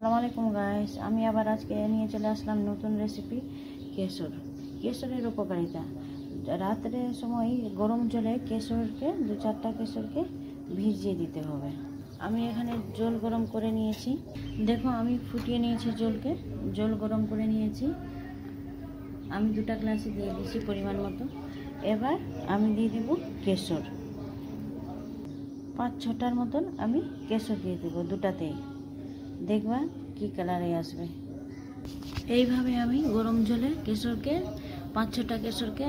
আসসালামু আলাইকুম গাইস, আমি আবার আজকে নিয়ে চলে আসলাম নতুন রেসিপি কেশরের উপকারিতা। রাতের সময় গরম জলে কেশরকে 2-4টা কেশরকে ভিজিয়ে দিতে হবে। আমি এখানে জল গরম করে নিয়েছি, দেখো আমি ফুটিয়ে নিয়েছি জল গরম করে নিয়েছি। আমি 2টা গ্লাসে দিয়ে দিয়েছি পরিমাণ মতো। এবার আমি দিয়ে দিব কেশর, 5-6টার মতন আমি কেশর দিয়ে দেবো দুটাতেই, দেখবা কি কালারে আসবে। এইভাবে আমি গরম জলে কেশরকে 5-6টা কেশরকে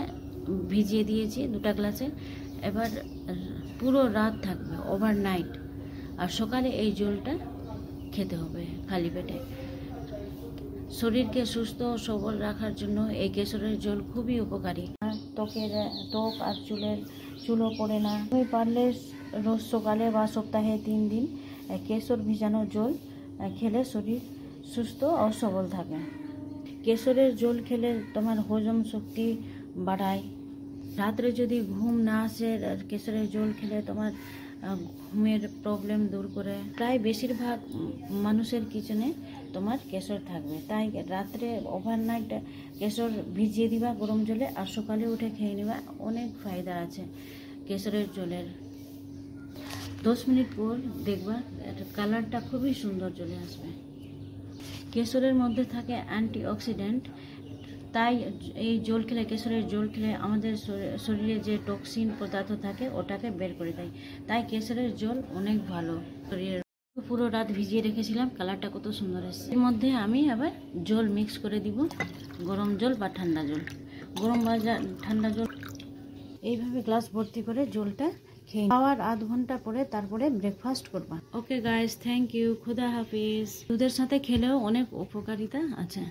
ভিজিয়ে দিয়েছি 2টা গ্লাসে। এবার পুরো রাত থাকবে, ওভারনাইট, আর সকালে এই জলটা খেতে হবে খালি পেটে। শরীরকে সুস্থ ও সবল রাখার জন্য এই কেশরের জল খুবই উপকারী। ত্বক আর চুলও পড়ে না। তুমি পারলে রোজ সকালে বা সপ্তাহে 3 দিন কেশর ভিজানো জল খেলে শরীর সুস্থ ও সবল থাকে। কেশরের জল খেলে তোমার হজম শক্তি বাড়ায়। রাত্রে যদি ঘুম না আসে, কেশরের জল খেলে তোমার ঘুমের প্রবলেম দূর করে। প্রায় বেশিরভাগ মানুষের কিচেনে তোমার কেশর থাকবে, তাই রাত্রে ওভারনাইট কেশর ভিজিয়ে দিবা গরম জলে, আর সকালে উঠে খেয়ে নিবা। অনেক ফায়দা আছে কেশরের জলের। 10 মিনিট পর দেখবা কালারটা খুবই সুন্দর চলে আসবে। কেশরের মধ্যে থাকে অ্যান্টিঅক্সিডেন্ট, তাই এই জল খেলে, কেশরের জল খেলে আমাদের শরীরে যে টক্সিন পদার্থ থাকে ওটাকে বের করে দেয়। তাই কেশরের জল অনেক ভালো শরীরের। পুরো রাত ভিজিয়ে রেখেছিলাম, কালারটা কত সুন্দর এসেছে। এর মধ্যে আমি আবার জল মিক্স করে দিব, গরম জল বা ঠান্ডা জল। গরম বা ঠান্ডা জল এইভাবে গ্লাস ভর্তি করে জলটা খেয়ে খাওয়ার আধ ঘন্টা পরে তারপরে ব্রেকফাস্ট করবা। ওকে গাইস, থ্যাংক ইউ, খুদা হাফিজ। দুধের সাথে খেলেও অনেক উপকারিতা আছে।